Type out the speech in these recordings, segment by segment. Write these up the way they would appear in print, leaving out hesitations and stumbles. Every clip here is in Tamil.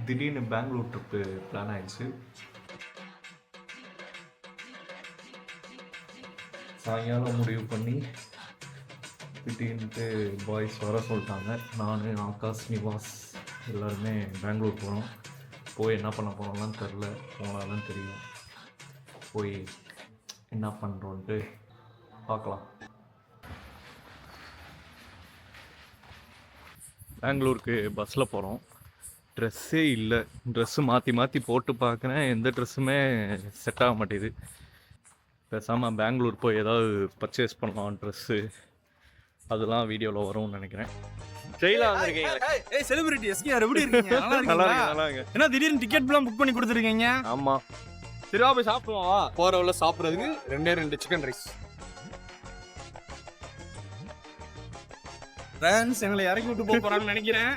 திடீர்னு பெங்களூர் ட்ரிப்பு பிளான் ஆயிடுச்சு. சாயங்காலம் முடிவு பண்ணி திடீர்னுட்டு பாய்ஸ் வர சொல்லிட்டாங்க. நான், ஆகாஷ், நிவாஸ் எல்லாருமே பெங்களூர் போகிறோம். போய் என்ன பண்ண போனோம்லாம் தெரில, போனாலும் தெரியும். போய் என்ன பண்ணுறோன்ட்டு பார்க்கலாம். பெங்களூருக்கு பஸ்ஸில் போகிறோம். ட்ரெஸ்ஸே இல்லை. ட்ரெஸ்ஸு மாற்றி மாற்றி போட்டு பார்க்குறேன், எந்த ட்ரெஸ்ஸுமே செட் ஆக மாட்டேது. பேசாமல் பெங்களூர் போய் ஏதாவது பர்ச்சேஸ் பண்ணலாம் ட்ரெஸ்ஸு, அதெல்லாம் வீடியோவில் வரும்னு நினைக்கிறேன். செலிபிரிட்டி எஸ்கேஆர் எப்படி இருக்கீங்க? நல்லா இருக்கு. என்ன திடீர்னு டிக்கெட்லாம் புக் பண்ணி கொடுத்துருக்கீங்க? ஆமாம். சரிவா போய் சாப்பிடுவோம். போறவள சாப்பிட்றதுக்கு 2 சிக்கன் ரைஸ். ஃப்ரெண்ட்ஸ் எங்களை இறக்கி விட்டு போக போறாங்கன்னு நினைக்கிறேன்.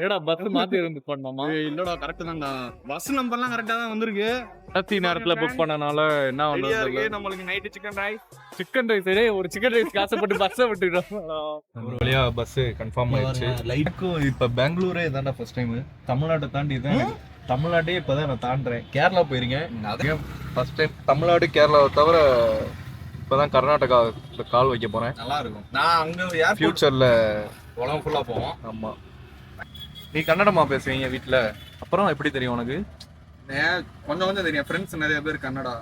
ஏடா பஸ் மாற்றி இருந்து பண்ணோமா? இல்லடா கரெக்ட் தான்டா. பஸ் நம்பர்லாம் கரெக்டாக தான் வந்திருக்கு. கடைசி நேரத்தில் புக் பண்ணனால என்ன வந்து நம்மளுக்கு நைட்டு சிக்கன் ரைஸ் ஒரு சிக்கன் ரைஸ் காசப்பட்டு பஸ்ஸை விட்டுக்கிறோம். ஒரு வழியாக பஸ்ஸு கன்ஃபார்ம் ஆயிடுச்சு. லைட்டுக்கும் இப்போ பெங்களூரே இதாண்டா ஃபர்ஸ்ட் டைமு. தமிழ்நாட்டை தாண்டி தான், தமிழ்நாட்டே இப்போ தான் நான் தாண்டுறேன். கேரளா போயிருக்கேன், அதே ஃபர்ஸ்ட் டைம். தமிழ்நாடு கேரளாவை தவிர இப்போ தான் கர்நாடகாவில் கால் வைக்க போகிறேன். நல்லா இருக்கும். நான் அங்கே ஃபியூச்சரில் உலகம் ஃபுல்லாக போவோம். ஆமாம். நீ கன்னடமா பேசுவீங்க வீட்டில்? அப்புறம் எப்படி தெரியும் உனக்கு? கொஞ்சம் கொஞ்சம் தெரியும். ஃப்ரெண்ட்ஸ் நிறைய பேர் கன்னடா.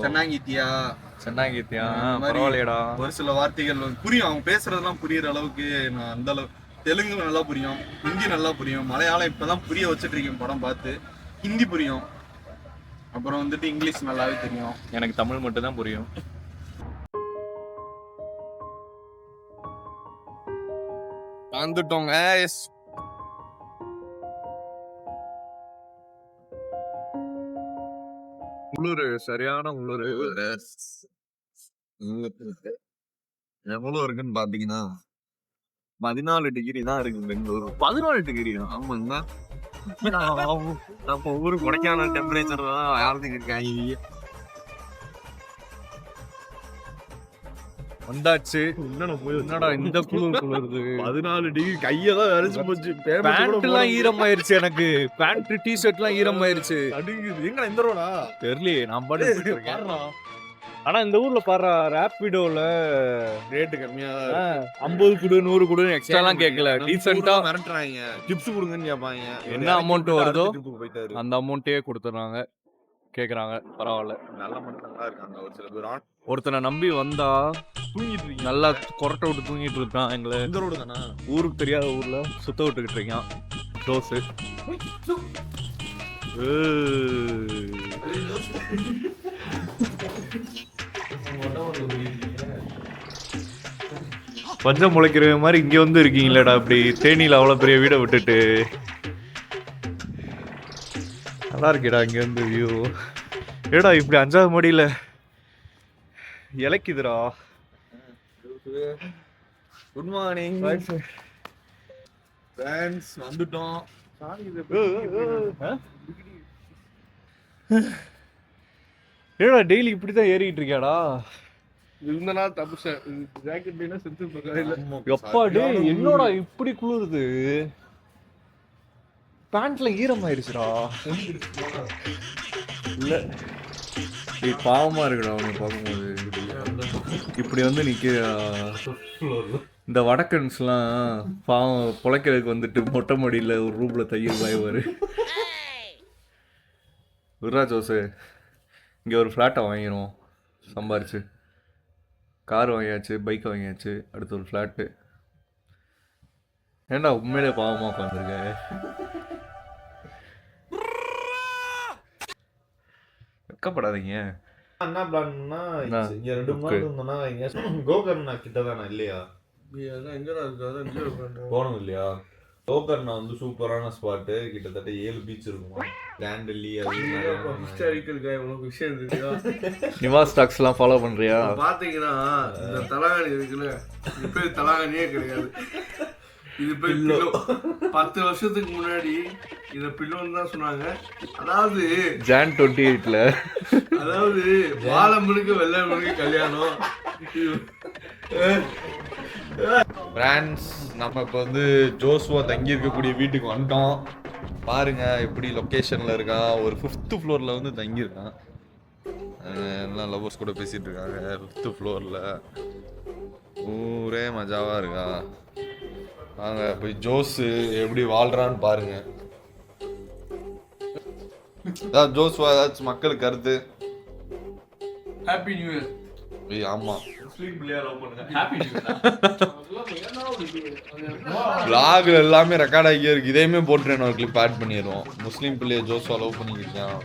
சென்னாங்கீத்தியா பரவாயில்லையடா. ஒரு சில வார்த்தைகள் புரியும், அவங்க பேசுறதெல்லாம் புரியுற அளவுக்கு. நான் அந்த அளவு தெலுங்கு நல்லா புரியும், ஹிந்தி நல்லா புரியும், மலையாளம் இப்பதான் புரிய வச்சுட்டு இருக்கேன் படம் பார்த்து. ஹிந்தி புரியும், அப்புறம் வந்துட்டு இங்கிலீஷ் நல்லாவே தெரியும். எனக்கு தமிழ் மட்டும் தான் புரியும். வந்துட்டோங்க. குளிர், சரியான குளிர். எவ்வளவு இருக்குன்னு பாத்தீங்கன்னா 14 டிகிரி தான் இருக்கு பெங்களூர். 14 டிகிரி? ஆமாங்கண்ணா. நம்ம ஊரு கொடைக்கானல் டெம்பரேச்சர் தான் யாருக்கு இருக்காங்க. வந்தாச்சு. என்னடா இந்த குளிர் குளிருது? 14 டிகிரி கையெல்லாம் வரைச்சு போச்சு. பேண்ட்லாம் ஈரமாயிருச்சு. எனக்கு பேண்ட் டிஷர்ட்லாம் ஈரமாயிருச்சு. எங்க இந்த ரோடா தெரியலையே. நான் பாட்டு ஆனா இந்த ஊர்ல பாரு, ரேபிடோல ரேட்டு கம்மியா 50 குடு 100 குடு எக்ஸ்ட்ராலாம் கேட்கல. டீசெண்டா மிரட்டுறாங்க. டிப்ஸ் கொடுங்கன்னு கேட்பாங்க. என்ன அமௌண்ட் வருதோ அந்த அமௌண்ட்டே கொடுத்துறாங்க, கேக்குறாங்க. பரவாயில்ல, நல்ல மட்டும் நல்லா இருக்காங்க. ஒரு சில பேர் ஒருத்தனை நம்பி வந்தா தூங்கிட்டு இருக்கீங்க. நல்லா கொரட்டை விட்டு தூங்கிட்டு இருக்கான். எங்களை இந்த ரோடு தானே, ஊருக்கு தெரியாத ஊர்ல சுத்த விட்டுக்கிட்டு இருக்கான். க்ளோஸு. பஞ்சம் முளைக்கிற மாதிரி இங்க வந்து இருக்கீங்களேடா. இப்படி தேனியில அவ்வளவு பெரிய வீடை விட்டுட்டு. நல்லா இருக்கேடா இங்க வந்து வியூ. ஏடா இப்படி 5வது மாடியில இலக்குதுடா. குட் மார்னிங் ஃப்ரெண்ட்ஸ், வந்துட்டோம். ஏடா டெய்லி இப்படிதான் ஏறிக்கிட்டு இருக்கியாடா? இந்த நாள் தப்பு ஜாக்கெட் டேனா செத்து போகல. எப்பா டேய், என்னடா இப்படி குளிருது? பேண்ட்ல ஈரமாயிருச்சுடா. இல்ல நீ பாவமா இருக்குடா அவனை பார்க்கும்போது. இப்படி வந்து இந்த வடக்கன்ஸ்லாம் பாவம் பொழைக்கிறதுக்கு வந்துட்டு மொட்டை மாடியில் ஒரு ரூம்ல தையல் வாய்வாரு. விரா ஜோசு இங்கே ஒரு ஃப்ளாட்டை வாங்கிடும் சம்பாரிச்சு. கார் வாங்கியாச்சு, பைக் வாங்கியாச்சு, அடுத்து ஒரு ஃப்ளாட்டு. ஏண்டா உண்மையிலே பாவமாக உட்காந்துருக்க? வெக்கப்படாதீங்க. என்ன பிளான்னா, இங்க 2 நாள் இருந்தோம்னா கோகர்ணா கிட்ட தானே இல்லையா? போனோம் இல்லையா? கோகர்ணா வந்து சூப்பரான ஸ்பாட்டு. கிட்டத்தட்ட 7 பீச் இருக்கும். கேண்டலி நிவாஸ் ஸ்டாக்ஸ்லாம் ஃபாலோ பண்றியா? பாத்தீங்கன்னா இந்த தலகாணி இருக்குல்ல, இது பேர் தலகாணியே கிடையாது. இது பில்லோ. 10 வருஷத்துக்கு முன்னாடி இத பில்லோன்னு தான் சொன்னாங்க. அதாவது ஜான் 28ல, அதாவது வாழை முழுக்க வெள்ளை முழுக்க கல்யாணம். பிரான்ஸ் நம்ம இப்போ வந்து ஜோஸ்வா தங்கி இருக்கக்கூடிய வீட்டுக்கு வந்துட்டோம். பாருங்க எப்படி லொக்கேஷன்ல இருக்கா. ஒரு 5th ஃப்ளோர்ல வந்து தங்கியிருக்கான். எல்லாம் லவ்வர்ஸ் கூட பேசிட்டு இருக்காங்க 5th ஃப்ளோர்ல. ஊரே மஜாவா இருக்கா. வாங்க போய் ஜோஸ் எப்படி வாழ்றான்னு பாருங்க. ஜோஸ் ஏதாச்சும் மக்களுக்கு கருத்து. Happy new year. ஆமா முஸ்லீம் பிள்ளையா லவ் பண்ணுங்க. Happy new year. vlog எல்லாமே ரெக்கார்ட் ஆகியே இருக்கு. இதையுமே போட்டுறேன் ஒரு கிளிப் ஆட் பண்ணிடுவோம். முஸ்லீம் பிள்ளைய ஜோஸ் லவ் பண்ணிக்கிட்டான்.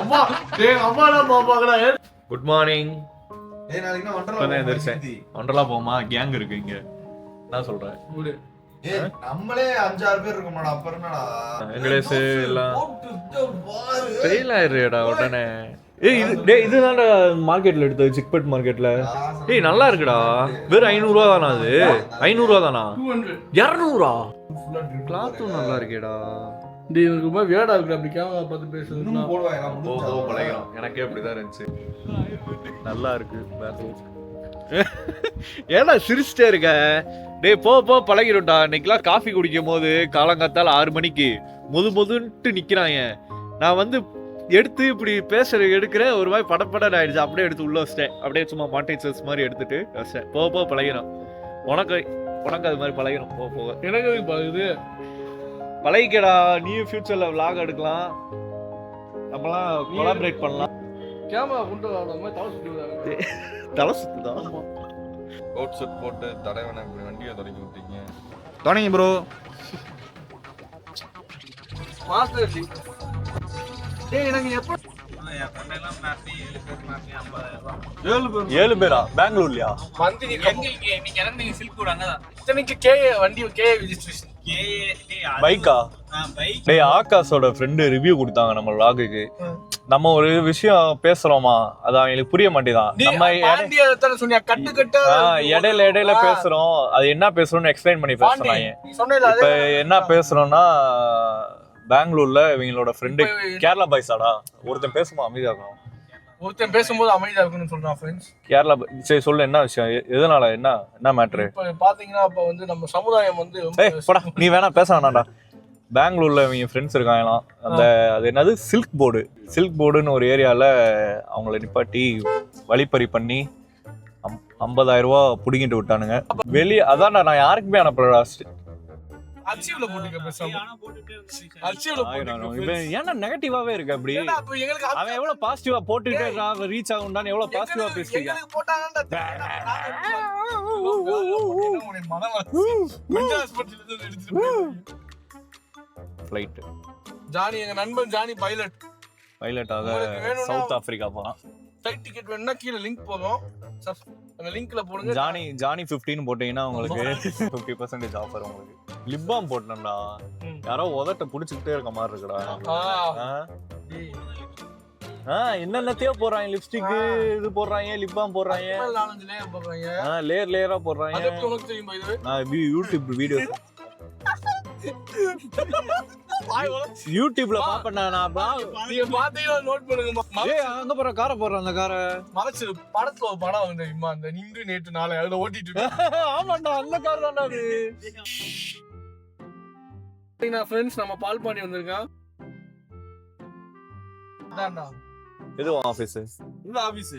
அம்மா டேய் அம்மாடா பாப்பாங்கடா. Good morning. நாளைக்கு இப்பதான் எந்திரிச்சேன். ஒன்றலா போமா கேங் இருக்கு இங்க. நான் சொல்றேன் நம்மளே 5-6 பேர் இருக்கோம்டா. அப்புறம் என்னடா வெங்கடேஷ் எல்லாம் ஃபெயில் ஆயிடுறேடா உடனே. ஏய் இது டேய் இதுதான்டா மார்க்கெட்ல எடுத்தது சிக்பட் மார்க்கெட்ல. ஏய் நல்லா இருக்குடா. வெறும் 500 ரூபா தானா அது? 500 ரூபா தானா? 200 கிளாத்தும் நல்லா இருக்கேடா. டேய் இவனுக்கு ரொம்ப வேடா இருக்கு அப்படி கேமரா பார்த்து பேசுறதுன்னா. போ பழகிறோம். எனக்கே அப்படிதான் இருந்துச்சு. நல்லா இருக்கு. ஏன்னா சிரிச்சிட்டே இருக்க. டேய் போ பழகிடும்டா. இன்னைக்கெல்லாம் காஃபி குடிக்கும் போது காலங்காத்தால 6 மணிக்கு முதுன்ட்டு நிக்கிறாங்க. நான் வந்து எடுத்து இப்படி எடுக்கிறேன். ஒரு மாதிரி படப்படம் ஆயிடுச்சு. அப்படியே எடுத்து உள்ள வச்சிட்டேன். அப்படியே சும்மா மாண்டேஜஸ் மாதிரி எடுத்துட்டு வச்சிட்டேன். போ பழகிறோம். உனக்கு அது மாதிரி பழகிறோம். போக எனக்கு இது பழகிக்கடா. நீ ஃபியூச்சர்ல vlog எடுக்கலாம். நம்மலாம் கொலாபரேட் பண்ணலாம். கேமரா கொண்டு வர மாதிரி தலை சுத்துதா? கோட் செட் போட்டு தடவனை இப்படி வண்டியை தொடங்கி விட்டீங்க. தொடங்கி ப்ரோ. மாஸ்டர் டேய் எனக்கு எப்ப 7 பேரா? பெங்களூர்லயா? வந்து நீங்க இறந்தீங்க சில்க் கூட அங்கதான். இத்தனைக்கு வண்டி ரெஜிஸ்ட்ரேஷன் பைக்கா? டேய் ஆகாஷோட ஃப்ரெண்டு ரிவ்யூ கொடுத்தாங்க நம்ம vlogக்கு. நம்ம ஒரு விஷயம் பேசுறோமா அது அவங்களுக்கு புரிய மாட்டேதான். நம்ம இடையில பேசுறோம். அது என்ன பேசுறோம்னு எக்ஸ்பிளைன் பண்ணி பேசுறாங்க. இப்ப என்ன பேசுறோம்னா பெங்களூர்ல இவங்களோட ஃப்ரெண்டு கேரளா பாய்ஸாடா. ஒருத்தன் பேசுமா அமைதியாகணும். ஒருத்தன் பேசும்போது அமைதியா இருக்குன்னு சொல்றான் ஃப்ரெண்ட்ஸ். கேரளா சரி சொல்லு என்ன விஷயம்? எதனால என்ன மேட்ரு? இப்ப பாத்தீங்கன்னா இப்ப வந்து நம்ம சமுதாயம் வந்து போடா நீ வேணா பேச வேணாம்டா. பெங்களூர்ல இவங்க ஃப்ரெண்ட்ஸ் இருக்காங்களாம். அது என்னது சில்க் போர்டுன்னு ஒரு ஏரியால அவங்கள நிப்பாட்டி வழிப்பறி பண்ணி 50,000 ரூபா புடிங்கிட்டு விட்டானுங்க. வெளியே அதான்டா நான் யாருக்குமே அனுப்பலடா. அச்சீவ்ல போட்டுக்க பேசாம. ஏன்னா நெகட்டிவாவே இருக்கு அப்படி. அவன் எவ்வளவு பாசிட்டிவா போட்டுட்டே இருக்கான். ரீச் ஆகும்டான்னு எவ்வளவு பாசிட்டிவா பேசுறீங்க. ஃளைட் ஜானி எங்க நண்பன் ஜானி பைலட்டாக சவுத் ஆப்பிரிக்கா போறான். ஃளைட் டிக்கெட் வேணும்னா கீழ லிங்க் போகும். அந்த லிங்க்ல போடுங்க. ஜானி 15 போட்டீங்கன்னா உங்களுக்கு 50% ஆஃபர் உங்களுக்கு. லிப் பாம் போட்டேன்டா. யாரோ உதட்ட புடிச்சிட்டே இருக்க மாதிரி இருக்குடா. என்னென்னத்தையோ போடுறாங்க. லிப்ஸ்டிக் இது போடுறாங்க. லிப் பாம் போடுறாங்க. லேயரா போடுறாங்க. நான் யூடியூப் வீடியோ யூடியூப்ல பாப்பேன். நான் நீங்க பாத்தீங்கன்னா நோட் பண்ணுங்க. அங்க போற காரை போடுற அந்த காரை மறைச்சு படத்துல ஒரு படம் வந்து தெரியுமா அந்த நின்று நேற்று நாளை அதுல ஓட்டிட்டு ஆமாண்டா அந்த கார் தான்டா அது. ஃப்ரெண்ட்ஸ் நம்ம பால்பாண்டி வந்திருக்கான். அதான்டா இது ஆபீஸ். இந்த ஆபீஸ்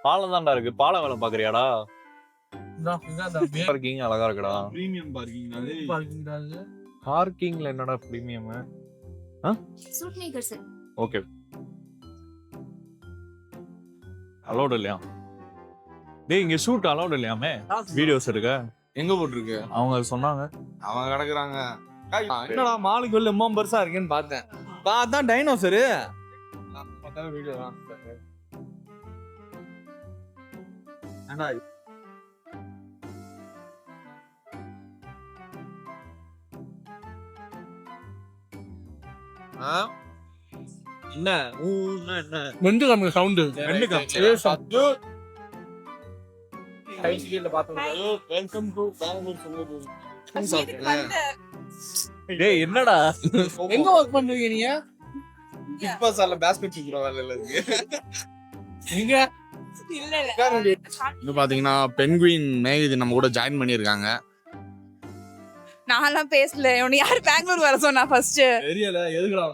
பாலம் தான்டா இருக்கு. பாலம் வேலை பாக்குறியாடா? பார்க்கிங் அழகா இருக்குடா. Premium parking. பார்க்கிங்ல என்னடா premium? Suit maker sir. Okay. Allowed இல்லையா? டேய் இங்க ஷூட் அலௌட் இல்லையாமே. வீடியோஸ் எடுக்க எங்க போட்டுருக்கு? அவங்க சொன்னாங்க. அவங்க கிடக்குறாங்க. என்னடா மாலுக்கு உள்ள எம்மா பெருசா இருக்குன்னு பார்த்தேன். அதான் டைனோசரு. வீடியோ தான். ஏண்டா என்ன என்ன வெண்டு காமிக்க சவுண்ட் ரெண்டு காமிச்சு கைசில பாத்தோம். Welcome to Bangalore. டேய் என்னடா எங்க வர்க் பண்றீங்க நீங்க? பிக் பாஸ்ல பாஸ்கெட் சூப்பரா வேலைல இருக்கு. நீங்க இது பாத்தீங்கன்னா பென்குயின் மேகதி நம்ம கூட ஜாயின் பண்ணிருக்காங்க. நான்லாம் பேசல. உன்னை யார் பெங்களூர் வர சொன்னா ஃபர்ஸ்ட்? தெரியல எதுக்குடா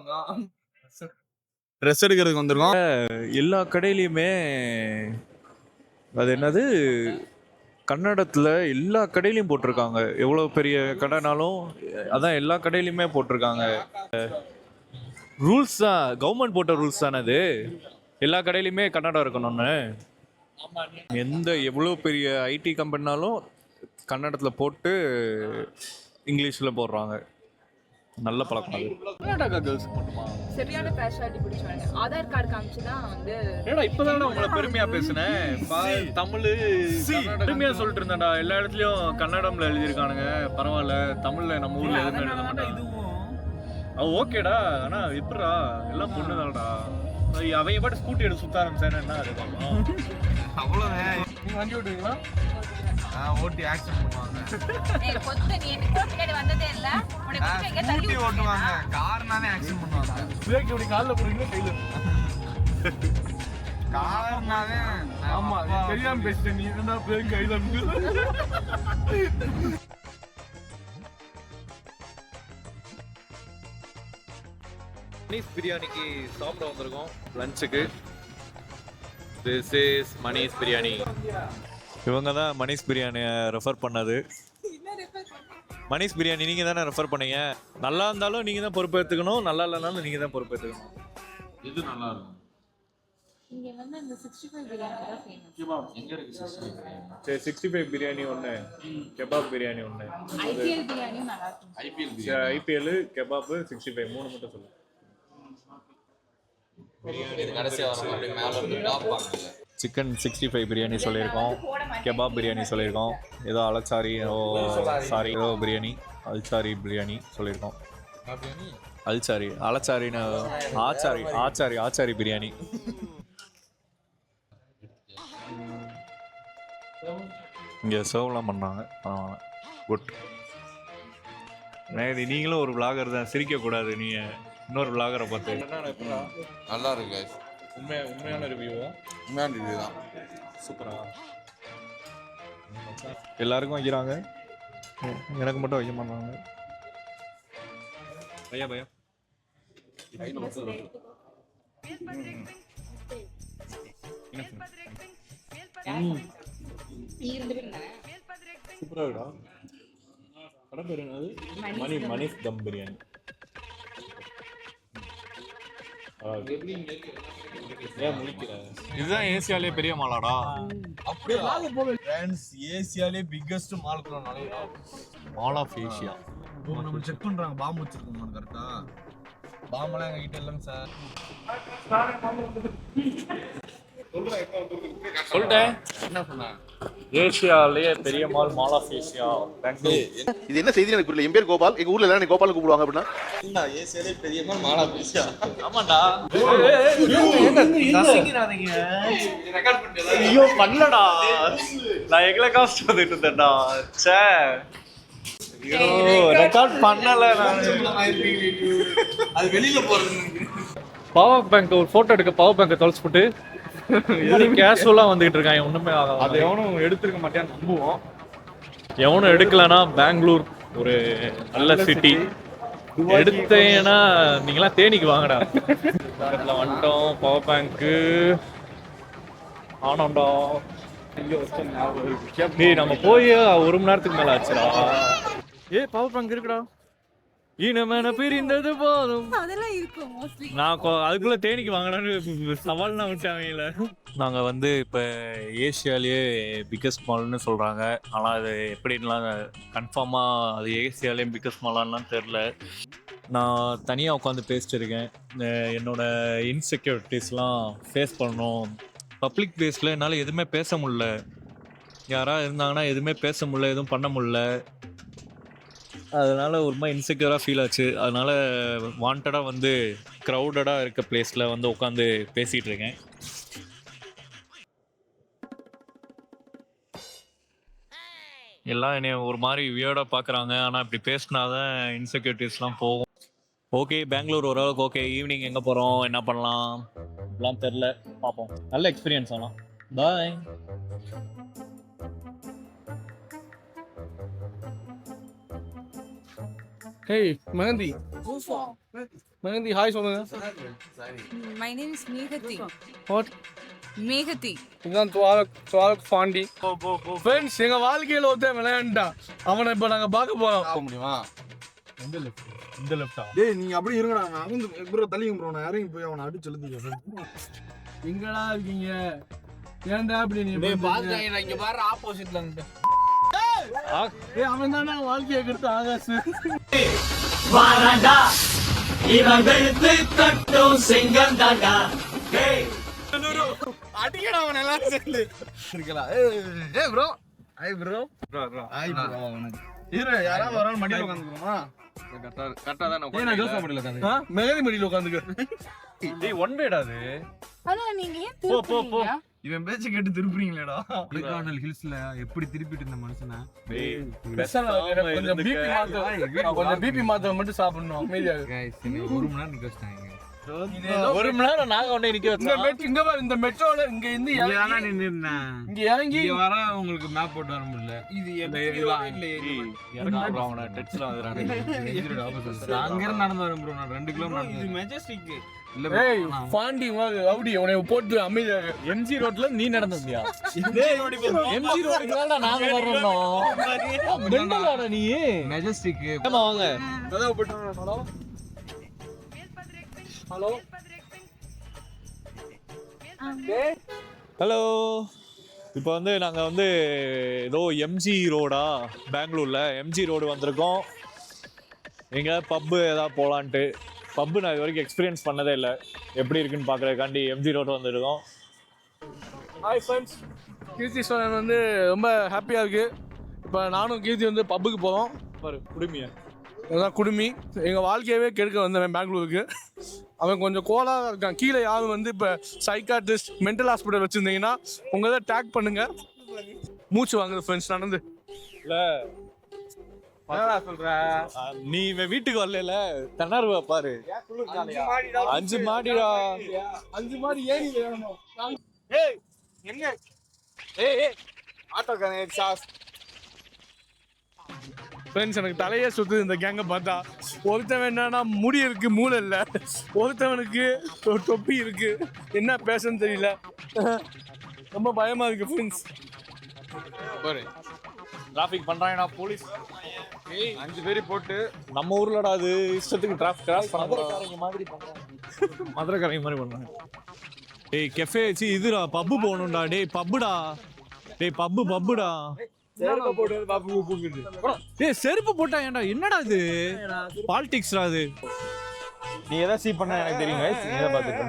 ட்ரெஸ் எடுக்கிறதுக்கு வந்திருக்கோம். எல்லா கடையிலையுமே அது என்னது கன்னடத்தில் எல்லா கடையிலையும் போட்டிருக்காங்க. எவ்வளோ பெரிய கடைனாலும் அதான் எல்லா கடையிலையுமே போட்டிருக்காங்க. ரூல்ஸ் தான், கவர்மெண்ட் போட்ட ரூல்ஸ் தானே அது. எல்லா கடையிலையுமே கன்னடம் இருக்கணும்னு. எவ்வளோ பெரிய ஐடி கம்பெனினாலும் கன்னடத்தில் போட்டு இங்கிலீஷில் போடுறாங்க. நல்ல பழக்கம் அது. கர்நாடகா கேர்ள்ஸ் மட்டுமா? சரியான பேஷாலிட்டி பிடிச்சவங்க. ஆதார் கார்டு காமிச்சு தான் வந்து ஏடா இப்பதானே உங்களை பெருமையா பேசுனேன். தமிழ் பெருமையா சொல்லிட்டு இருந்தேன்டா. எல்லா இடத்துலயும் கன்னடம்ல எழுதியிருக்கானுங்க. பரவாயில்ல, தமிழ்ல நம்ம ஊர்ல எதுவும் எழுத மாட்டான். அவன் ஓகேடா, ஆனா எப்படா எல்லாம் பொண்ணுதான்டா. அவங்க பாட்டு ஸ்கூட்டி எடுத்து சுத்த ஆரம்பிச்சானே என்ன இருக்கும். அவ்வளோதான். நீங்க வண்டி ஓட்டுவீங்களா? ஓட்டி ஆக்சிடென்ட் பண்ணுவாங்க. ஸ்கூட்டி ஓட்டுவாங்க, கார்னாலே ஆக்சிடென்ட் பண்ணுவாங்க. பிரேக் இப்படி காலில் போடுறீங்களா கையில? கார்னாலே ஆமா, தெரியாம பேசிட்டேன். நீ என்னடா பிரேக் கையில? மணிஷ் பிரியாணிக்கு சாப்பிட வந்திருக்கோம் லஞ்சுக்கு. This is Manish biryani. இவங்க தான் மணிஷ் பிரியாணியை ரெஃபர் பண்ணது. மணிஷ் பிரியாணி நீங்கள் தானே ரெஃபர் பண்ணீங்க. நல்லா இருந்தாலும் நீங்கள் தான் பொறுப்பு எடுத்துக்கணும், நல்லா இல்லைனாலும் நீங்கள் தான் பொறுப்பு எடுத்துக்கணும். இது நல்லா இருக்கும். இங்க வந்து அந்த 65 பிரியாணி தான் ஃபேமஸ். எங்க இருக்கு 65 பிரியாணி? சரி, 65 பிரியாணி ஒன்று, கெபாப் பிரியாணி ஒன்று. ஐபிஎல் பிரியாணியும் நல்லா இருக்கும். ஐபிஎல் பிரியாணி, ஐபிஎல், கெபாப், 65 மூணு மட்டும் சொல்லு. இது கடைசியா வர மாதிரி மேல இருந்து டாப் வாங்குங்க. சிக்கன் 65 பிரியாணி சொல்லியிருக்கோம், கெபாப் பிரியாணி சொல்லியிருக்கோம், ஏதோ அலச்சாரி ஏதோ பிரியாணி, அல்சாரி பிரியாணி சொல்லியிருக்கோம். அல்சாரி அலச்சாரின்னு ஆச்சாரி பிரியாணி. இங்கே சர்வ்லாம் பண்ணுறாங்க. குட். நீங்களும் ஒரு விளாகர் தான், சிரிக்கக்கூடாது. நீங்கள் இன்னொரு விளாகரை பார்த்து நல்லா இருக்கு guys. உண்மையான ரிவ்யூவா? உண்மையான ரிவ்யூ தான். சூப்பரா. எல்லாருக்கும் வைக்கிறாங்க, எனக்கு மட்டும் வைக்க மாட்டாங்க. பையா பையா சூப்பரா இருக்கா. கடை பேர் என்னது? மணிஷ் தம் பிரியாணி. இதுதான் ஏசியாலே பெரிய மாலாடா. அப்படியே ஃப்ரெண்ட்ஸ், ஏசியாலே பிக்கஸ்ட் மால்குள்ள நுழையிறோம். Mall of Asia. நம்ம செக் பண்றாங்க, பாம்பு வச்சிருக்கோம் கரெக்டா. பாம்பெல்லாம் எங்க கிட்ட இல்லைங்க சார். சொல்லிட்டேன். என்ன சொன்ன? ஏசியாலே பெரிய மால் ஆஃப் ஏசியா பெங்களூர். இது என்ன செய்தி எனக்கு புரியல. என் பேர் கோபால், எங்க ஊர்ல எல்லாரும் கோபால் கூப்பிடுவாங்க. அப்படின்னா என்ன ஏசியாலே பெரிய மால் ஆஃப் ஏசியா? ஆமாண்டா. ஐயோ பண்ணலடா, நான் எங்களை காஸ்ட் வந்துட்டு இருந்தேன்டா. சே ரெக்கார்ட் பண்ணல நான். அது வெளியில போறது. பவர் பேங்க் ஒரு போட்டோ எடுக்க பவர் பேங்கை தொலைச்சு போட்டு கேஷுவலா வந்துகிட்டு இருக்காங்க. ஒண்ணுமே ஆகாது. அது எவனும் எடுத்துருக்க மாட்டேன்னு நம்புவோம். எவனும் எடுக்கலன்னா பெங்களூர் ஒரு நல்ல சிட்டி. எடுத்தேன்னா நீங்களாம் தேனிக்கு வாங்கடா. பக்கத்துல வந்துட்டோம். பவர் பேங்க்கு ஆனோண்டா. டேய் நம்ம போய் 1 மணி நேரத்துக்கு மேல ஆச்சுடா. பவர் பேங்க் இருக்குடா. இனமென பிரிந்தது போதும். அதெல்லாம் இருக்கும் மோஸ்ட்லி. நான் அதுக்குள்ள தேனிக்கு வாங்கினான்னு சவால்னா விட்டாங்கல்ல. நாங்கள் வந்து இப்போ ஏசியாலேயே பிக்கஸ்ட் மால்னு சொல்கிறாங்க. ஆனால் அது எப்படின்லாம் கன்ஃபார்மாக அது ஏசியாலேயே பிக்கஸ்ட் மாலான்லாம் தெரில. நான் தனியாக உட்காந்து பேசிட்டு இருக்கேன். என்னோடய இன்செக்யூரிட்டிஸ்லாம் ஃபேஸ் பண்ணணும். பப்ளிக் பிளேஸில் என்னால் எதுவுமே பேச முடில. யாராவது இருந்தாங்கன்னா எதுவுமே பேச முடில, எதுவும் பண்ண முடில. அதனால் ஒரு மாதிரி இன்செக்யூராக ஃபீல் ஆச்சு. அதனால் வாண்டடாக வந்து க்ரௌடடாக இருக்க பிளேஸில் வந்து உட்காந்து பேசிகிட்டு இருக்கேன். எல்லாம் என்னை ஒரு மாதிரி வியர்டாக பார்க்குறாங்க. ஆனால் இப்படி பேசினா தான் இன்செக்யூரிட்டிஸ்லாம் போகும். ஓகே, பெங்களூர் ஓரளவுக்கு ஓகே. ஈவினிங் எங்கே போகிறோம், என்ன பண்ணலாம் எல்லாம் தெரில, பார்ப்போம். நல்ல எக்ஸ்பீரியன்ஸ் ஆனால். Bye. Hey Mehndi Mehndi hi சொல்லுங்க. மை நேம் இஸ் மேகதி. வாட்? மேகதி. இதுதான் துவாரக் பாண்டி. ஃப்ரெண்ட்ஸ், எங்க வாழ்க்கையில ஒருத்தன் விளையாண்டான். அவனை இப்ப நாங்க பார்க்க போறோம். போக முடியுமா? இந்த லெஃப்டா? டேய் நீங்க அப்படியே இருங்கடா, நான் வந்து ப்ரோ தள்ளிங்க ப்ரோ, நான் இறங்கி போய் அவனை அடிச்சு எழுதுங்க. எங்கடா இருக்கீங்க? ஏன்டா இப்படி நீ பாத்துட்டாங்க, இங்க பாரு ஆப்போசிட்ல இருந்து. ஏய், அவன் தானே வாழ்க்கையை கெடுத்து ஆகாசு. அடிக்கடா அவன் எல்லாம் சேர்ந்து இருக்கலாம். ஏய் bro, hi bro. Hi bro. இரு, யாராவது வராம மடியில உட்காந்துக்கிறோமா? கரெக்டா தான் ஏன் நான் ஜோசா முடியல உட்காந்து ஆ, மெஹந்தி மடியில உட்காந்துக்க. டேய் ஒன் வேடா அது. ஆனா நீங்க ஏன் திருப்புறீங்க? இவன் பேச்சு கேட்டு திருப்புறீங்களேடா. கொடைக்கானல் ஹில்ஸ்ல எப்படி திருப்பிட்டு இந்த மனுஷனை கொஞ்சம் பிபி மாத்திரை, கொஞ்சம் பிபி மாத்திரை மட்டும் சாப்பிடணும். அமைதியா இரு. ஒரு மணி நேரம் நிக்க வச்சிட்டாங்க. ஒரு மணி நேரம் நாங்க உடனே நிக்க இந்த மெட்ரோ இங்க பாரு, இந்த மெட்ரோல இங்க இருந்து இங்கதானா இறங்கி நின்னுருந்தேன். இங்க இறங்கி இங்க வர உங்களுக்கு மேப் போட்டு வர முடியல. அவன டச்ல வந்துறானே. அங்க இருந்து நடந்து வரேன் ப்ரோ, நான் 2 கிலோமீட்டர் நடந்து. மெஜஸ்டிக் இல்ல ஏய் பாண்டி மாதிரி ரவுடி, உன்னை போட்டு அமைதியா இரு. எம்ஜி ரோட்ல நீ நடந்து வந்தியா? எம்ஜி ரோட்ல தான் நாங்க வரணும். பெண்டலாடா நீ. மெஜஸ்டிக் ஆமா வாங்க. ஹலோ ஹலோ, இப்போ வந்து நாங்கள் வந்து ஏதோ எம்ஜி ரோடா, பெங்களூரில் எம்ஜி ரோடு வந்திருக்கோம். எங்கே பப்பு ஏதாவது போகலான்ட்டு. பப்பு நான் இது வரைக்கும் எக்ஸ்பீரியன்ஸ் பண்ணதே இல்லை, எப்படி இருக்குன்னு பார்க்குறதுக்காண்டி எம்ஜி ரோடு வந்துருக்கோம். ஹாய் ஃப்ரெண்ட்ஸ், கீர்த்தி சோழன் வந்து ரொம்ப ஹாப்பியாக இருக்கு. இப்போ நானும் கீர்த்தி வந்து பப்புக்கு போகிறோம். பாரு குடுமியா, அதான் குடுமி எங்கள் வாழ்க்கையவே கெடுக்க வந்தவன் பெங்களூருக்கு. அவன் கொஞ்சம் கோலாக இருக்கான். கீழே யாரும் வந்து இப்போ சைக்காட்ரிஸ்ட், மென்டல் ஹாஸ்பிட்டல் வச்சுருந்தீங்கன்னா உங்களை தான் டேக் பண்ணுங்க. மூச்சு வாங்குது ஃப்ரெண்ட்ஸ் நடந்து. இல்லை சொல்ற நீ இவன் வீட்டுக்கு வரல, தன்னார்வா பாரு. 5 மாடிடா. 5 மாடி ஏறி வேணும். ஏய் எங்க ஏய் ஆட்டோ சாஸ் ஃப்ரெண்ட்ஸ், எனக்கு தலையே சுற்றுது இந்த கேங்கை பார்த்தா. ஒருத்தவன் என்னன்னா முடி இருக்கு, மூளை இல்லை. ஒருத்தவனுக்கு தொப்பி இருக்கு, என்ன பேசன்னு தெரியல. ரொம்ப பயமா இருக்கு ஃப்ரெண்ட்ஸ். பாரு டிராஃபிக் பண்ணுறாங்கடா போலீஸ். 5 பேர் போட்டு நம்ம ஊர்லடா அது இஷ்டத்துக்கு கிராஸ் பண்ண மதுரைக்காரங்க மாதிரி பண்ணுறாங்க. டேய் கெஃபே இதுடா, பப்பு போகணும்டா. டேய் பப்புடா, டேய் பப்புடா. டேய் செருப்பு போட்டா ஏன்டா? என்னடா இது பாலிடிக்ஸ்டா இது. நீ எதை சீ பண்ண எனக்கு தெரியும் गाइस. நீ எதை பார்த்துட்டு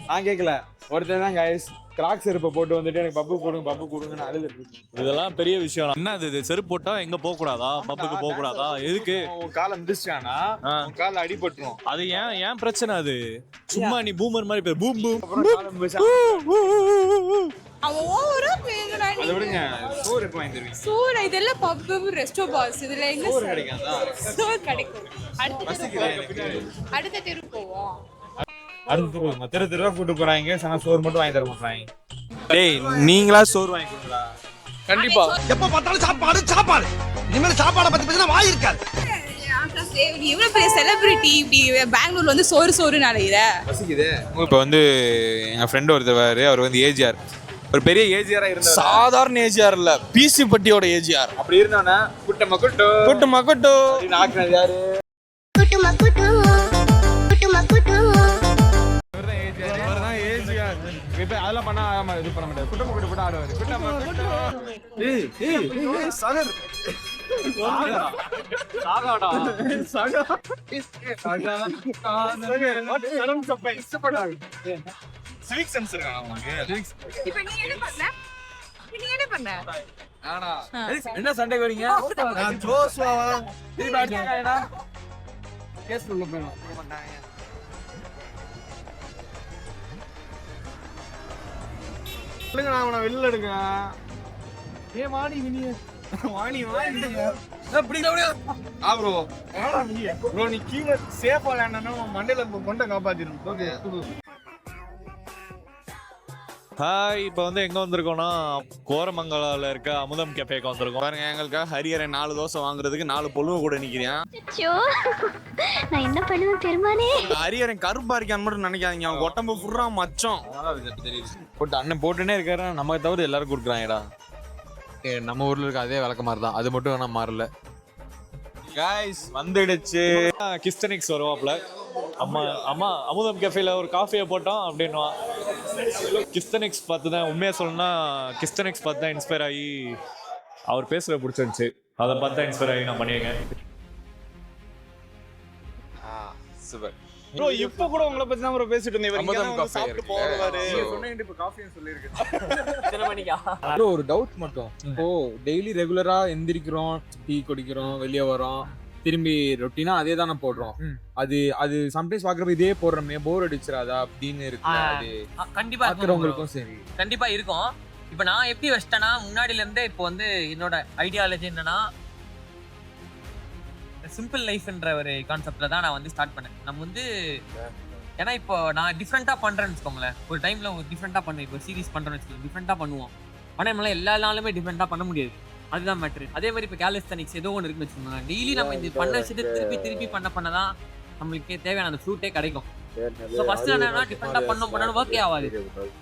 நான் கேட்கல. ஒருத்தன் தான் गाइस கிராக்ஸ் செருப்பை போட்டு வந்துட்டு எனக்கு பப்பு கொடுங்கன்னு அழுதுட்டு. இதெல்லாம் பெரிய விஷயம். என்ன இது செருப்பு போட்டா எங்க போக கூடாதா? பப்புக்கு போக கூடாதா? எதுக்கு? உன் காலை மிதிச்சிட்டானா உன் கால அடிபட்டுரும். அது ஏன் பிரச்சனை? அது சும்மா நீ பூமர் மாதிரி பேர் பூம் பூம். அப்புறம் காலை மிதிச்சா அவன் ஓவரா பேங்குடா நீ. அதை விடுங்க, சோறு வாங்கி தருவீங்க. சோறு இதெல்லாம் பப்பு ரெஸ்டோ பாஸ், இதுல எங்க சோறு கிடைக்காதா? சோறு கிடைக்கும். அடுத்த தெரு போவோம். அடுத்து தெருவா கூட்டு போறாங்க. சனா சோறு மட்டும் வாங்கி தர மாட்டாங்க. டேய் நீங்களா சோறு வாங்கி கொடுங்களா? கண்டிப்பா. எப்ப பார்த்தாலும் சாப்பாடு. இனிமேல் சாப்பாடை பத்தி பேசினா வாய் இருக்காது. நீ எவ்வளவு பெரிய செலிபிரிட்டி, இப்படி பெங்களூர்ல வந்து சோறு அலையிற. பசிக்குது. இப்போ வந்து எங்க ஃப்ரெண்ட் ஒருத்தவர், அவர் வந்து ஏஜிஆர், ஒரு பெரிய ஏஜிஆரா இருந்தார். சாதாரண ஏஜிஆர் இல்ல, பிசி பட்டியோட ஏஜிஆர். அப்படி இருந்தவனா குட்டு மக்கட்டு நாக்குனது யாரு? இவர்தான் ஏஜிஆர். இப்ப அதெல்லாம் பண்ணா இது பண்ண முடியாது. குட்டு மக்கட்டு போட்டு ஆடுவாரு. குட்டு மக்கட்டு. ஏய் சாகர் சாகாடா. சிவிக் சென்ஸ் இருக்கா உங்களுக்கு? இப்போ நீ என்ன பண்ண? ஆனா என்ன சண்டை வரீங்க? நான் ஜோஸ்வாவா திருப்பி அடிச்சாங்கடா. கேஸ் உள்ள போறோம். சொல்லுங்க, நான் அவனை வெளில எடுங்க. ஏ வாடி வினிய வாணி ப்ரோ நீ கீழே சேஃபா விளையாடணும். மண்டையில கொண்டை காப்பாத்திடும். ஓகே ஹாய், இப்போ வந்து எங்கே வந்திருக்கோம்னா கோரமங்கலாவில் இருக்க அமுதம் கேஃபேக்கு வந்திருக்கோம். பாருங்க, எங்களுக்காக ஹரியரை 4 தோசை வாங்குறதுக்கு 4 பொழுவு கூட நிற்கிறேன். நான் என்ன பண்ணுவேன் பெருமானே. ஹரியரன் கருப்பா இருக்கான்னு மட்டும் நினைக்காதீங்க, அவங்க உடம்பு ஃபுல்லா மச்சம் தெரியுது. போட்டு அண்ணன் போட்டுனே இருக்காரு, நம்ம தவிர எல்லாரும் கொடுக்குறாங்கடா. நம்ம ஊர்ல இருக்க அதே விளக்க மாதிரி தான், அது மட்டும் வேணா மாறல. காய்ஸ் வந்துடுச்சு. கிஸ்டனிக்ஸ் வருவாப்ல. அம்மா அம்மா அமுதம் கேஃபேல ஒரு காஃபியை போட்டோம் அப்படின்னுவான். கிஸ்டனிக்ஸ் பார்த்து தான், உண்மையாக சொல்லணும்னா கிஸ்டனிக்ஸ் பார்த்து தான் இன்ஸ்பயர் ஆகி அவர் பேசுகிற பிடிச்சிருந்துச்சு. அதை பார்த்து தான் இன்ஸ்பயர் ஆகி நான் பண்ணியிருக்கேன். Super bro. இப்போ கூட உங்களை பத்தி தான் ப்ரோ பேசிட்டு இருந்தேன். அமுதம் காஃபே சாப்பிட்டு போவாரு. ப்ரோ ஒரு டவுட் மட்டும். இப்போ டெய்லி ரெகுலரா எந்திரிக்கிறோம், டீ குடிக்கிறோம், வெளியே வரோம், திரும்பி ரொட்டீனா அதே தானே போடுறோம். அது சம்டைம்ஸ் பாக்குறப்ப இதே போடுறோமே போர் அடிச்சிடாதா அப்படின்னு இருக்கு. அது கண்டிப்பா பாக்குறவங்களுக்கும் சரி கண்டிப்பா இருக்கும். இப்ப நான் எப்படி வச்சிட்டேன்னா, முன்னாடில இருந்தே இப்போ வந்து என்னோட ஐடியாலஜி என்னன்னா, சிம்பிள் லைஃப்ன்ற ஒரு கான்செப்ட்ல தான் நான் வந்து ஸ்டார்ட் பண்ணேன். நம்ம வந்து ஏன்னா இப்போ நான் டிஃப்ரெண்டா பண்றேன்னு வச்சுக்கோங்களேன். ஒரு டைம்ல ஒரு டிஃப்ரெண்டா பண்ணுவேன். இப்போ சீரிஸ் பண்றேன்னு வச்சுக்கோங்க, டிஃப்ரெண்டா பண்ணுவோம். ஆனா நம்மளால எல்லா நாளுமே டிஃப்ரெண்டா பண்ண முடியாது. அதுதான் மேட்ரு. அதே மாதிரி இப்போ கேலிஸ்தானிக்ஸ் ஏதோ ஒன்று இருக்குன்னு வச்சுக்கோங்க. டெய்லி நம்ம இந்த பண்ண விஷயத்தை திருப்பி பண்ணதான் நம்மளுக்கே தேவையான அந்த ஃப்ரூட்டே கிடைக்கும். ஸோ ஃபர்ஸ்ட் என்னன்னா டிஃப்ரெண்டா பண்ணணும் ஓகே ஆகாது.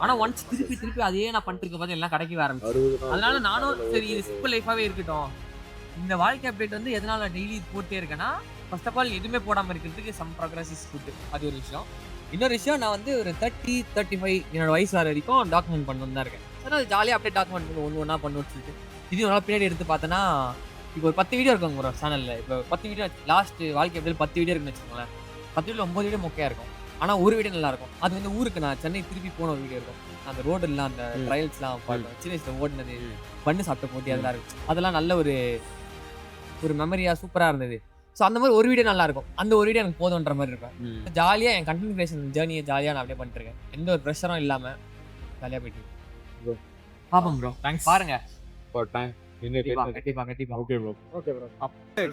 ஆனா ஒன்ஸ் திருப்பி அதே நான் பண்ணிட்டு இருக்க பார்த்து எல்லாம் கிடைக்கவே ஆரம்பிச்சு. அதனால நானும் சரி இது சிம்பிள் லைஃபாவே இருக்கட்டும். இந்த வாழ்க்கை அப்டேட் வந்து எதனால டெய்லி போட்டே இருக்கேன்னா, ஃபர்ஸ்ட் ஆஃப் ஆல் எதுவுமே போடாமல் இருக்கிறதுக்கு சம் ப்ராக்ரஸ் இஸ் குட். அது ஒரு விஷயம். இன்னொரு விஷயம், நான் வந்து ஒரு 30-35 என்னோட வயசு வர வரைக்கும் டாக்குமெண்ட் பண்ணணும் தான் இருக்கேன். அதனால ஜாலியாக அப்படியே டாக்குமெண்ட் பண்ணி ஒன்றா பண்ணுன்னு சொல்லிட்டு இது நல்லா பின்னாடி எடுத்து பார்த்தோன்னா, இப்போ ஒரு 10 வீடியோ இருக்கும் ஒரு சேனலில். இப்போ 10 வீடியோ லாஸ்ட் வாழ்க்கை அப்டேட் 10 வீடியோ இருக்குன்னு வச்சுக்கோங்களேன். 10 வீடியோ 9 வீடியோ மொக்கையாக இருக்கும். ஆனால் ஒரு வீடியோ நல்லா இருக்கும். அது வந்து ஊருக்கு நான் சென்னை திருப்பி போன ஒரு வீடியோ இருக்கும். அந்த ரோடெல்லாம் அந்த ட்ரையல்ஸ்லாம் பார்க்கணும். சின்ன வயசில் ஓடினது, பண்ணு சாப்பிட்ட போட்டி அதெல்லாம் இருக்கும். அதெல்லாம் நல்ல ஒரு மெமரியாக சூப்பராக இருந்தது. ஸோ அந்த மாதிரி ஒரு வீடியோ நல்லா இருக்கும். அந்த ஒரு வீடியோ எனக்கு போதுன்ற மாதிரி இருக்கும். ஜாலியாக என் கண்டென்ட் கிரியேஷன் ஜேர்னியை ஜாலியாக நான் அப்படியே பண்ணிட்டு இருக்கேன். எந்த ஒரு ப்ரெஷரும் இல்லாமல் ஜாலியாக போயிட்டு இருக்கேன். பாப்போம் ப்ரோ, தேங்க்ஸ். பாருங்க கண்டிப்பா. Okay bro.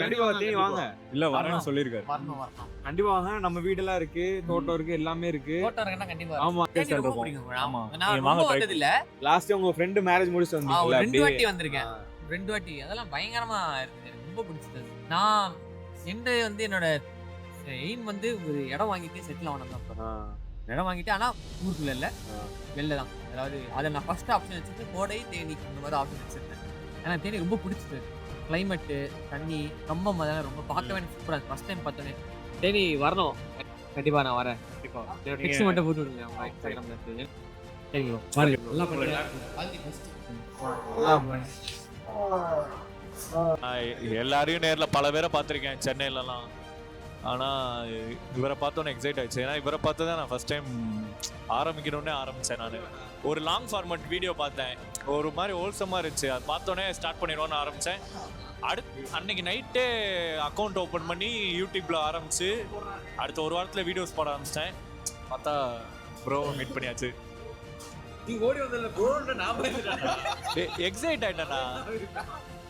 கண்டிப்பா தேடி வாங்க. இல்ல வரணும்னு சொல்லியிருக்காரு. வரணும். கண்டிப்பா வாங்க. நம்ம வீடெல்லாம் இருக்கு, தோட்டம் இருக்கு, எல்லாமே இருக்கு. போட்டோ இருக்குன்னா கண்டிப்பா. ஆமா ரொம்ப பிடிக்கும். ஆமா. நான் ரொம்ப வந்தது இல்ல. லாஸ்ட் உங்க ஃப்ரெண்ட் மேரேஜ் முடிச்சு வந்தீங்களா? 2 வாட்டி வந்திருக்கேன். 2 வாட்டி. அதெல்லாம் பயங்கரமா இருந்தது. எனக்கு ரொம்ப பிடிச்சது. நான் வந்து என்னோட எய்ம் வந்து ஒரு இடம் வாங்கிட்டு செட்டில் ஆகணும் தான். இடம் வாங்கிட்டு, ஆனா ஊருக்குள்ள இல்ல, வெளில தான். அதாவது அதை நான் ஃபர்ஸ்ட் ஆப்ஷன் வச்சுட்டு கோடை, தேனி இந்த மாதிரி ஆப்ஷன் வச்சிருந்தேன். ஏன்னா தேனி ரொம்ப பிடிச்சது. கிளைமேட்டு, தண்ணி ரொம்ப மழை, ரொம்ப பார்க்கவே எனக்கு சூப்பராக. ஃபர்ஸ்ட் டைம் பார்த்தோன்னே தேனி வரணும். கண்டிப்பா நான் வரேன். கண்டிப்பா டெக்ஸ்ட் மட்டும் போட்டு விடுங்க உங்க இன்ஸ்டாகிராம்ல இருந்து. சரிங்க பாருங்க, நல்லா பண்ணுங்க. எல்லாரையும் நேர்ல பல பேரை பார்த்துருக்கேன் சென்னையிலலாம். ஆனால் இவரை பார்த்தோன்னே எக்ஸைட் ஆயிடுச்சு. ஏன்னா இவரை பார்த்து தான் நான் ஃபர்ஸ்ட் டைம் ஆரம்பிக்கணும்னே ஆரம்பித்தேன். நான் ஒரு லாங் ஃபார்மட் வீடியோ பார்த்தேன், ஒரு மாதிரி ஹோல்சமாக இருந்துச்சு. அது பார்த்தோன்னே ஸ்டார்ட் பண்ணிடுவோன்னு ஆரம்பித்தேன். அன்னைக்கு நைட்டே அக்கௌண்ட் ஓப்பன் பண்ணி யூடியூப்ல ஆரம்பிச்சு அடுத்த ஒரு வாரத்தில் வீடியோஸ் போட ஆரம்பிச்சிட்டேன். பார்த்தா ப்ரோ மீட் பண்ணியாச்சு. எக்ஸைட் ஆயிட்டேண்ணா.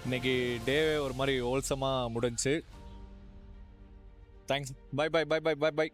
இன்னைக்கு டேவே ஒரு மாதிரி ஹோல்சமாக முடிஞ்சுச்சு. தேங்க்ஸ். பை.